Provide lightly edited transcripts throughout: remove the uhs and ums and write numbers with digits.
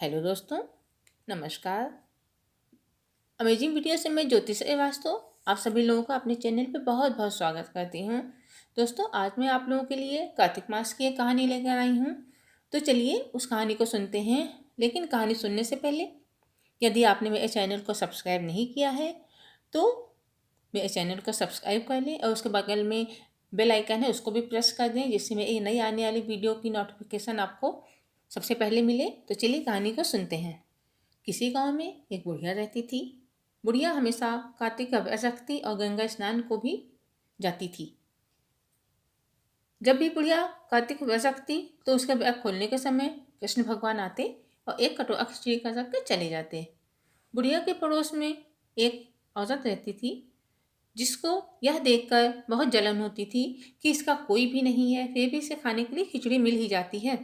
Hello दोस्तों, नमस्कार। Amazing video से मैं ज्योति श्रीवास्तव आप सभी लोगों का अपने चैनल पे बहुत बहुत स्वागत करती हूँ। दोस्तों, आज मैं आप लोगों के लिए कार्तिक मास की एक कहानी लेकर आई हूँ। तो चलिए उस कहानी को सुनते हैं। लेकिन कहानी सुनने से पहले यदि आपने मेरे चैनल को सब्सक्राइब नहीं किया है तो मेरे चैनल को सब्सक्राइब कर लें और उसके बगल में बेल आइकन है उसको भी प्रेस कर दें, जिससे मेरी नई आने वाली वीडियो की नोटिफिकेशन आपको सबसे पहले मिले। तो चलिए कहानी को सुनते हैं। किसी गांव में एक बुढ़िया रहती थी। बुढ़िया हमेशा कार्तिक का व्रत रखती और गंगा स्नान को भी जाती थी। जब भी बुढ़िया कार्तिक का व्रत रखती तो उसके व्रत खोलने के समय कृष्ण भगवान आते और एक कटोरा खिचड़ी का रख कर चले जाते। बुढ़िया के पड़ोस में एक औरत रहती थी, जिसको यह देखकर बहुत जलन होती थी कि इसका कोई भी नहीं है, फिर भी इसे खाने के लिए खिचड़ी मिल ही जाती है।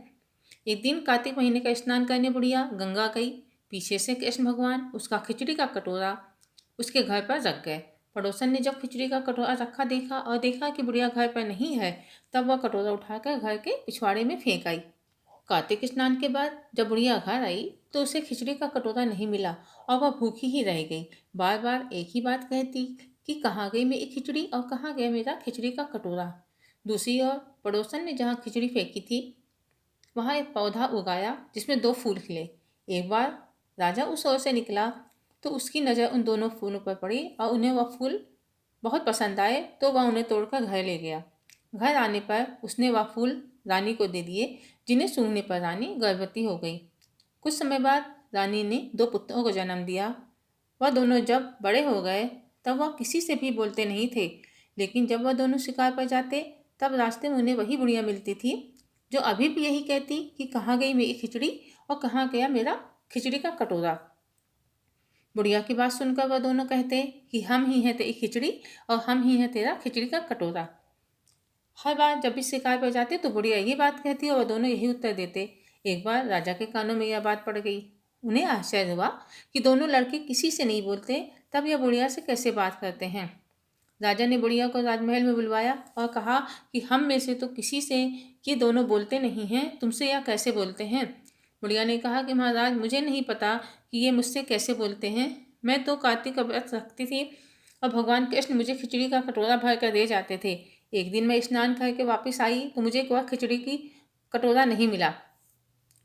एक दिन कार्तिक महीने का स्नान करने बुढ़िया गंगा गई। पीछे से कृष्ण भगवान उसका खिचड़ी का कटोरा उसके घर पर रख गए। पड़ोसन ने जब खिचड़ी का कटोरा रखा देखा और देखा कि बुढ़िया घर पर नहीं है, तब वह कटोरा उठाकर घर के पिछवाड़े में फेंक आई। कार्तिक स्नान के बाद जब बुढ़िया घर आई तो उसे खिचड़ी का कटोरा नहीं मिला और वह भूखी ही रह गई। बार बार एक ही बात कहती कि कहाँ गई मेरी खिचड़ी और कहाँ गया मेरा खिचड़ी का कटोरा। दूसरी ओर पड़ोसन ने जहाँ खिचड़ी फेंकी थी वहाँ एक पौधा उगाया जिसमें 2 फूल खिले। एक बार राजा उस ओर से निकला तो उसकी नज़र उन दोनों फूलों पर पड़ी और उन्हें वह फूल बहुत पसंद आए, तो वह उन्हें तोड़कर घर ले गया। घर आने पर उसने वह फूल रानी को दे दिए, जिन्हें सूंघने पर रानी गर्भवती हो गई। कुछ समय बाद रानी ने 2 पुत्रों को जन्म दिया। वह दोनों जब बड़े हो गए तब वह किसी से भी बोलते नहीं थे, लेकिन जब वह दोनों शिकार पर जाते तब रास्ते में उन्हें वही बुढ़िया मिलती थी, जो अभी भी यही कहती कि कहाँ गई मेरी खिचड़ी और कहाँ गया मेरा खिचड़ी का कटोरा। बुढ़िया की बात सुनकर वह दोनों कहते कि हम ही हैं तेरी खिचड़ी और हम ही हैं तेरा खिचड़ी का कटोरा। हर बार जब भी शिकार पर जाते तो बुढ़िया यही बात कहती और वह दोनों यही उत्तर देते। एक बार राजा के कानों में यह बात पड़ गई। उन्हें आश्चर्य हुआ कि दोनों लड़के किसी से नहीं बोलते, तब यह बुढ़िया से कैसे बात करते हैं। राजा ने बुढ़िया को राजमहल में बुलवाया और कहा कि हम में से तो किसी से ये दोनों बोलते नहीं हैं, तुमसे यह कैसे बोलते हैं। बुढ़िया ने कहा कि महाराज, मुझे नहीं पता कि ये मुझसे कैसे बोलते हैं। मैं तो कार्तिक का व्रत रखती थी और भगवान कृष्ण मुझे खिचड़ी का कटोरा भर कर दे जाते थे। एक दिन मैं स्नान करके वापस आई तो मुझे वह खिचड़ी की कटोरा नहीं मिला।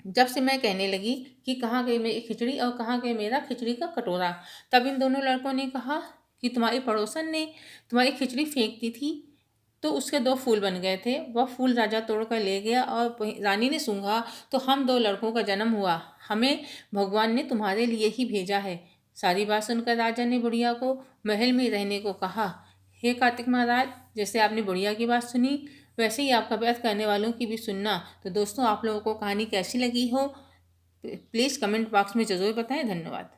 जब से मैं कहने लगी कि कहाँ गई मेरी खिचड़ी और कहाँ गई मेरा खिचड़ी का कटोरा, तब इन दोनों लड़कों ने कहा कि तुम्हारी पड़ोसन ने तुम्हारी खिचड़ी फेंक दी थी तो उसके 2 फूल बन गए थे। वह फूल राजा तोड़ कर ले गया और रानी ने सूंघा तो हम 2 लड़कों का जन्म हुआ। हमें भगवान ने तुम्हारे लिए ही भेजा है। सारी बात सुनकर राजा ने बुढ़िया को महल में रहने को कहा। हे कार्तिक महाराज, जैसे आपने बुढ़िया की बात सुनी वैसे ही आपका व्रत करने वालों की भी सुनना। तो दोस्तों, आप लोगों को कहानी कैसी लगी हो प्लीज़ कमेंट बॉक्स में ज़रूर बताएं। धन्यवाद।